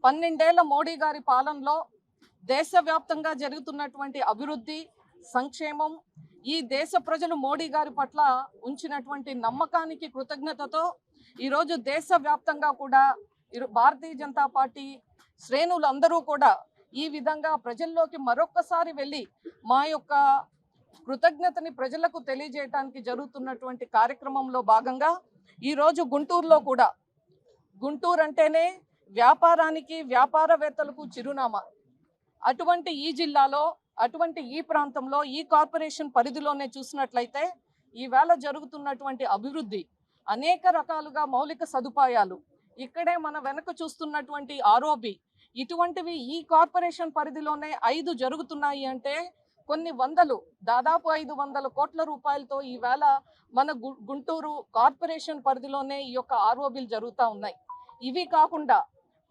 పన్నెండేళ్ల మోడీ గారి పాలనలో దేశవ్యాప్తంగా జరుగుతున్నటువంటి అభివృద్ధి, సంక్షేమం, ఈ దేశ ప్రజలు మోడీ గారి పట్ల ఉంచినటువంటి నమ్మకానికి కృతజ్ఞతతో ఈరోజు దేశవ్యాప్తంగా కూడా భారతీయ జనతా పార్టీ శ్రేణులందరూ కూడా ఈ విధంగా ప్రజల్లోకి మరొక్కసారి వెళ్ళి మా యొక్క కృతజ్ఞతని ప్రజలకు తెలియజేయడానికి జరుగుతున్నటువంటి కార్యక్రమంలో భాగంగా ఈరోజు గుంటూరులో కూడా, గుంటూరు అంటేనే వ్యాపారానికి, వ్యాపారవేత్తలకు చిరునామా. అటువంటి ఈ జిల్లాలో, అటువంటి ఈ ప్రాంతంలో, ఈ కార్పొరేషన్ పరిధిలోనే చూసినట్లయితే ఈవేళ జరుగుతున్నటువంటి అభివృద్ధి, అనేక రకాలుగా మౌలిక సదుపాయాలు, ఇక్కడే మన వెనక చూస్తున్నటువంటి ఆర్ఓబి, ఇటువంటివి ఈ కార్పొరేషన్ పరిధిలోనే 5 జరుగుతున్నాయి అంటే కొన్ని వందలు, దాదాపు 500 కోట్ల రూపాయలతో ఈవేళ మన గుంటూరు కార్పొరేషన్ పరిధిలోనే ఈ యొక్క ఆర్ఓబిలు జరుగుతూ ఉన్నాయి. ఇవి కాకుండా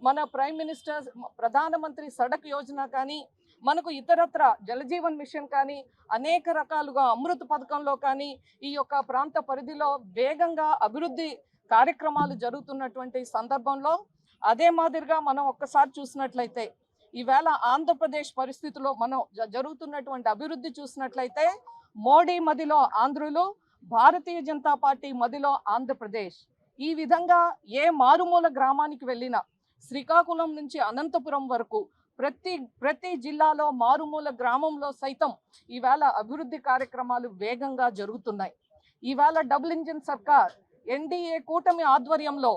మన ప్రైమ్ మినిస్టర్ ప్రధానమంత్రి సడక్ యోజన కానీ, మనకు ఇతరత్ర జలజీవన్ మిషన్ కానీ, అనేక రకాలుగా అమృత్ పథకంలో కానీ ఈ యొక్క ప్రాంత పరిధిలో వేగంగా అభివృద్ధి కార్యక్రమాలు జరుగుతున్నటువంటి సందర్భంలో అదే మాదిరిగా మనం ఒక్కసారి చూసినట్లయితే ఈవేళ ఆంధ్రప్రదేశ్ పరిస్థితిలో మనం జరుగుతున్నటువంటి అభివృద్ధి చూసినట్లయితే మోడీ మదిలో ఆంధ్రులు, భారతీయ జనతా పార్టీ మదిలో ఆంధ్రప్రదేశ్. ఈ విధంగా ఏ మారుమూల గ్రామానికి వెళ్ళినా, శ్రీకాకుళం నుంచి అనంతపురం వరకు ప్రతి జిల్లాలో మారుమూల గ్రామంలో సైతం ఈవేళ అభివృద్ధి కార్యక్రమాలు వేగంగా జరుగుతున్నాయి. ఈవేళ డబుల్ ఇంజిన్ సర్కార్ ఎన్డీఏ కూటమి ఆధ్వర్యంలో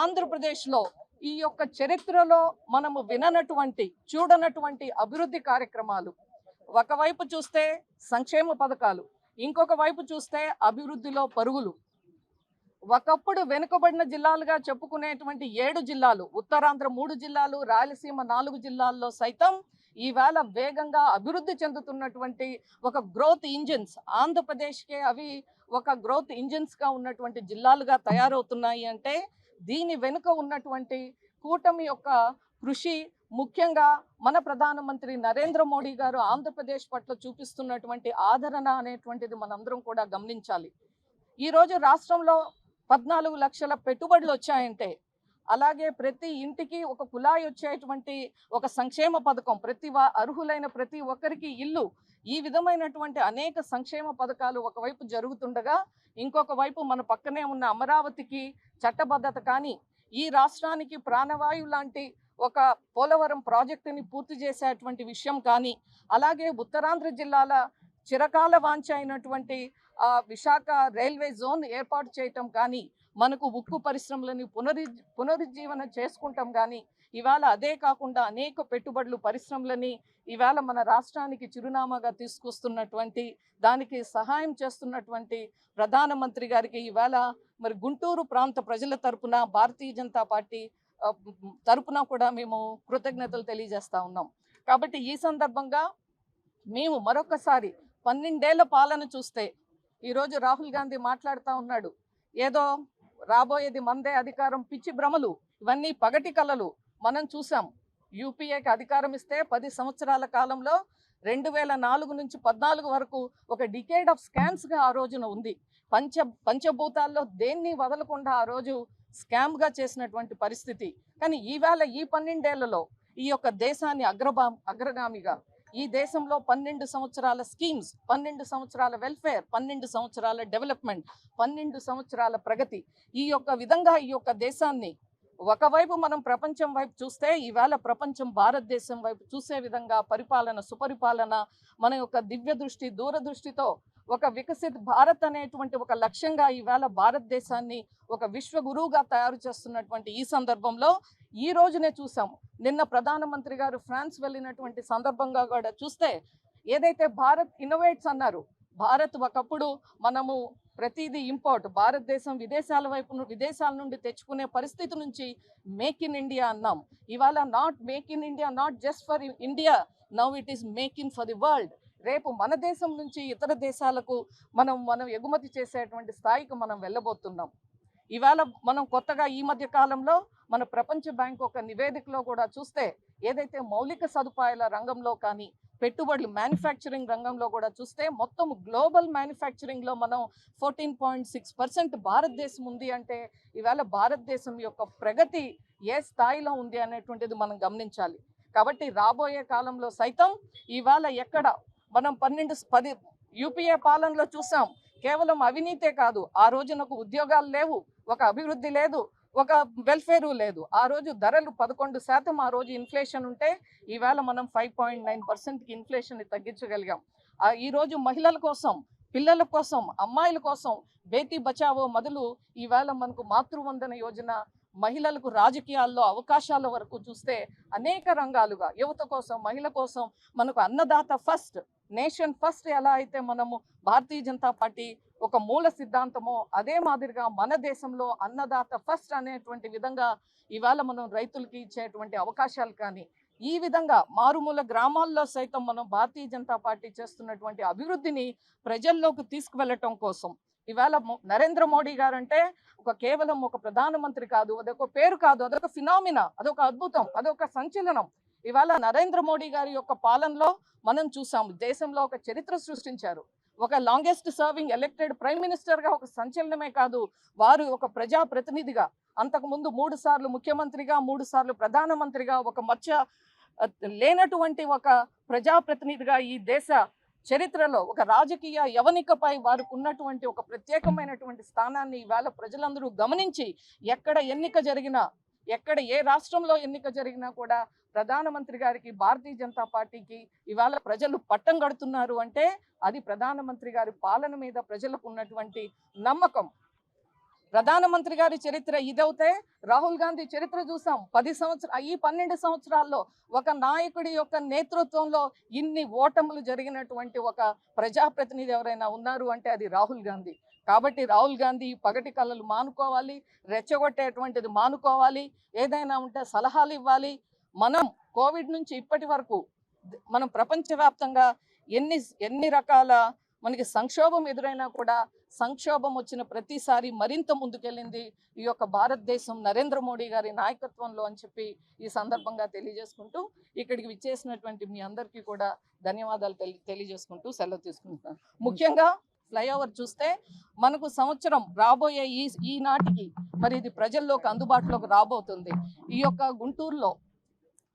ఆంధ్రప్రదేశ్లో ఈ యొక్క చరిత్రలో మనము విననటువంటి, చూడనటువంటి అభివృద్ధి కార్యక్రమాలు, ఒకవైపు చూస్తే సంక్షేమ పథకాలు, ఇంకొక వైపు చూస్తే అభివృద్ధిలో పరుగులు. ఒకప్పుడు వెనుకబడిన జిల్లాలుగా చెప్పుకునేటువంటి 7 జిల్లాలు, ఉత్తరాంధ్ర 3 జిల్లాలు, రాయలసీమ 4 జిల్లాల్లో సైతం ఈవేళ వేగంగా అభివృద్ధి చెందుతున్నటువంటి ఒక గ్రోత్ ఇంజిన్స్, ఆంధ్రప్రదేశ్కే అవి ఒక గ్రోత్ ఇంజిన్స్గా ఉన్నటువంటి జిల్లాలుగా తయారవుతున్నాయి అంటే దీని వెనుక ఉన్నటువంటి కూటమి యొక్క కృషి, ముఖ్యంగా మన ప్రధానమంత్రి నరేంద్ర మోడీ గారు ఆంధ్రప్రదేశ్ పట్ల చూపిస్తున్నటువంటి ఆదరణ అనేటువంటిది మనందరం కూడా గమనించాలి. ఈరోజు రాష్ట్రంలో 14 లక్షల పెట్టుబడులు వచ్చాయంటే, అలాగే ప్రతి ఇంటికి ఒక కుళాయి వచ్చేటువంటి ఒక సంక్షేమ పథకం, అర్హులైన ప్రతి ఒక్కరికి ఇల్లు, ఈ విధమైనటువంటి అనేక సంక్షేమ పథకాలు ఒకవైపు జరుగుతుండగా, ఇంకొక వైపు మన పక్కనే ఉన్న అమరావతికి చట్టబద్ధత కానీ, ఈ రాష్ట్రానికి ప్రాణవాయువు లాంటి ఒక పోలవరం ప్రాజెక్టుని పూర్తి చేసేటువంటి విషయం కానీ, అలాగే ఉత్తరాంధ్ర జిల్లాల చిరకాల వాంఛ అయినటువంటి విశాఖ రైల్వే జోన్ ఏర్పాటు చేయటం కానీ, మనకు ఉక్కు పరిశ్రమలని పునరుజ్జీవన చేసుకుంటాం కానీ, ఇవాళ అదే కాకుండా అనేక పెట్టుబడులు, పరిశ్రమలని ఇవాళ మన రాష్ట్రానికి చిరునామాగా తీసుకొస్తున్నటువంటి, దానికి సహాయం చేస్తున్నటువంటి ప్రధానమంత్రి గారికి ఇవాళ మరి గుంటూరు ప్రాంత ప్రజల తరపున, భారతీయ జనతా పార్టీ తరపున కూడా మేము కృతజ్ఞతలు తెలియజేస్తా ఉన్నాం. కాబట్టి ఈ సందర్భంగా మేము మరొకసారి 12 ఏళ్ల పాలన చూస్తే, ఈరోజు రాహుల్ గాంధీ మాట్లాడుతూ ఉన్నాడు, ఏదో రాబోయేది మందే అధికారం, పిచ్చి భ్రమలు, ఇవన్నీ పగటి కళలు. మనం చూసాం, యూపీఏకి అధికారం ఇస్తే 10 సంవత్సరాల కాలంలో 2004 నుంచి 14 వరకు ఒక డికేడ్ ఆఫ్ స్కామ్స్గా ఆ రోజున ఉంది. పంచభూతాల్లో దేన్ని వదలకుండా ఆ రోజు స్కామ్గా చేసినటువంటి పరిస్థితి. కానీ ఈవేళ ఈ 12 ఏళ్లలో ఈ యొక్క దేశాన్ని అగ్రగామిగా, ఈ దేశంలో 12 సంవత్సరాల స్కీమ్స్, 12 సంవత్సరాల వెల్ఫేర్, 12 సంవత్సరాల డెవలప్మెంట్, 12 సంవత్సరాల ప్రగతి, ఈ యొక్క విధంగా ఈ యొక్క దేశాన్ని ఒకవైపు మనం ప్రపంచం వైపు చూస్తే, ఈవేళ ప్రపంచం భారతదేశం వైపు చూసే విధంగా పరిపాలన, సుపరిపాలన, మన యొక్క దివ్య దృష్టి, దూరదృష్టితో ఒక వికసిత్ భారత్ అనేటువంటి ఒక లక్ష్యంగా ఈవేళ భారతదేశాన్ని ఒక విశ్వ గురువుగా తయారు చేస్తున్నటువంటి ఈ సందర్భంలో ఈ రోజునే చూసాం. నిన్న ప్రధానమంత్రి గారు ఫ్రాన్స్ వెళ్ళినటువంటి సందర్భంగా కూడా చూస్తే, ఏదైతే భారత్ ఇన్నోవేట్స్ అన్నారు, భారత్ ఒకప్పుడు మనము ప్రతిదీ ఇంపోర్ట్, భారతదేశం విదేశాల నుండి తెచ్చుకునే పరిస్థితి నుంచి మేక్ ఇన్ ఇండియా అన్నాం. ఇవాళ make in India not just for India, now it is make in for the world. రేపు మన దేశం నుంచి ఇతర దేశాలకు మనం ఎగుమతి చేసేటువంటి స్థాయికి మనం వెళ్ళబోతున్నాం. ఇవాళ మనం కొత్తగా ఈ మధ్య కాలంలో మన ప్రపంచ బ్యాంక్ ఒక నివేదికలో కూడా చూస్తే ఏదైతే మౌలిక సదుపాయాల రంగంలో కానీ పెట్టుబడులు మ్యానుఫ్యాక్చరింగ్ రంగంలో కూడా చూస్తే మొత్తం గ్లోబల్ మ్యానుఫ్యాక్చరింగ్లో మనం 14.6% భారతదేశం ఉంది అంటే ఇవాళ భారతదేశం యొక్క ప్రగతి ఏ స్థాయిలో ఉంది అనేటువంటిది మనం గమనించాలి. కాబట్టి రాబోయే కాలంలో సైతం ఇవాళ ఎక్కడ మనం 10 యూపీఏ పాలనలో చూసాం, కేవలం అవినీతే కాదు, ఆ రోజున ఒక ఉద్యోగాలు లేవు, ఒక అభివృద్ధి లేదు, ఒక వెల్ఫేరు లేదు. ఆ రోజు ధరలు 11% ఆ రోజు ఇన్ఫ్లేషన్ ఉంటే ఈవేళ మనం 5.9%కి ఇన్ఫ్లేషన్ తగ్గించగలిగాం. ఈ రోజు మహిళల కోసం, పిల్లల కోసం, అమ్మాయిల కోసం బేటీ బచావో మొదలు ఈవేళ మనకు మాతృవందన యోజన, మహిళలకు రాజకీయాల్లో అవకాశాల వరకు చూస్తే అనేక రంగాలుగా యువత కోసం, మహిళ కోసం మనకు అన్నదాత ఫస్ట్, నేషన్ ఫస్ట్ ఎలా అయితే మనము భారతీయ జనతా పార్టీ ఒక మూల సిద్ధాంతమో అదే మాదిరిగా మన దేశంలో అన్నదాత ఫస్ట్ అనేటువంటి విధంగా ఇవాళ మనం రైతులకి ఇచ్చేటువంటి అవకాశాలు కానీ, ఈ విధంగా మారుమూల గ్రామాల్లో సైతం మనం భారతీయ జనతా పార్టీ చేస్తున్నటువంటి అభివృద్ధిని ప్రజల్లోకి తీసుకువెళ్ళటం కోసం ఇవాళ నరేంద్ర మోడీ గారు అంటే కేవలం ఒక ప్రధానమంత్రి కాదు, అదొక పేరు కాదు, అదొక ఫినామినా, అదొక అద్భుతం, అదొక సంచలనం. ఇవాళ నరేంద్ర మోడీ గారి యొక్క పాలనలో మనం చూసాము, దేశంలో ఒక చరిత్ర సృష్టించారు. ఒక లాంగెస్ట్ సర్వింగ్ ఎలక్టెడ్ ప్రైమ్ మినిస్టర్గా ఒక సంచలనమే కాదు, వారు ఒక ప్రజా ప్రతినిధిగా, అంతకుముందు 3 సార్లు ముఖ్యమంత్రిగా, 3 సార్లు ప్రధానమంత్రిగా, ఒక మచ్చ లేనటువంటి ఒక ప్రజాప్రతినిధిగా ఈ దేశ చరిత్రలో ఒక రాజకీయ యవనికపై వారికి ఉన్నటువంటి ఒక ప్రత్యేకమైనటువంటి స్థానాన్ని ఇవాళ ప్రజలందరూ గమనించి ఎక్కడ ఎన్నిక జరిగినా, ఎక్కడ ఏ రాష్ట్రంలో ఎన్నిక జరిగినా కూడా ప్రధానమంత్రి గారికి, భారతీయ జనతా పార్టీకి ఇవాళ ప్రజలు పట్టం కడుతున్నారు అంటే అది ప్రధానమంత్రి గారి పాలన మీద ప్రజలకు ఉన్నటువంటి నమ్మకం. ప్రధానమంత్రి గారి చరిత్ర ఇదవుతే రాహుల్ గాంధీ చరిత్ర చూసాం. 12 సంవత్సరాల్లో ఒక నాయకుడి యొక్క నేతృత్వంలో ఇన్ని ఓటములు జరిగినటువంటి ఒక ప్రజాప్రతినిధి ఎవరైనా ఉన్నారు అంటే అది రాహుల్ గాంధీ. కాబట్టి రాహుల్ గాంధీ పగటి కళలు మానుకోవాలి, రెచ్చగొట్టేటువంటిది మానుకోవాలి, ఏదైనా ఉంటే సలహాలు ఇవ్వాలి. మనం కోవిడ్ నుంచి ఇప్పటి వరకు మనం ప్రపంచవ్యాప్తంగా ఎన్ని రకాల మనకి సంక్షోభం ఎదురైనా కూడా సంక్షోభం వచ్చిన ప్రతిసారి మరింత ముందుకెళ్ళింది ఈ యొక్క భారతదేశం నరేంద్ర మోడీ గారి నాయకత్వంలో అని చెప్పి ఈ సందర్భంగా తెలియజేసుకుంటూ ఇక్కడికి విచ్చేసినటువంటి మీ అందరికీ కూడా ధన్యవాదాలు తెలియజేసుకుంటూ సెలవు తీసుకుంటున్నాను. ముఖ్యంగా ఫ్లైఓవర్ చూస్తే మనకు సంవత్సరం రాబోయే ఈ నాటికి మరి ఇది ప్రజల్లోకి అందుబాటులోకి రాబోతుంది. ఈ యొక్క గుంటూరులో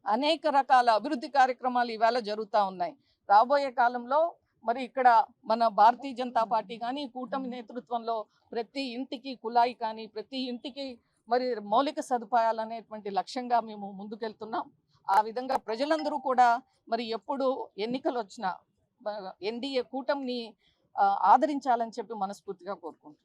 అనేక రకాల అభివృద్ధి కార్యక్రమాలు ఇవాళ జరుగుతూ ఉన్నాయి. రాబోయే కాలంలో మరి ఇక్కడ మన భారతీయ జనతా పార్టీ కానీ కూటమి నేతృత్వంలో ప్రతి ఇంటికి కుళాయి కానీ, ప్రతి ఇంటికి మరి మౌలిక సదుపాయాలు అనేటువంటి లక్ష్యంగా మేము ముందుకెళ్తున్నాం. ఆ విధంగా ప్రజలందరూ కూడా మరి ఎప్పుడు ఎన్నికలు వచ్చినా ఎన్డీఏ కూటమిని ఆదరించాలని చెప్పి మనస్ఫూర్తిగా కోరుకుంటున్నాను.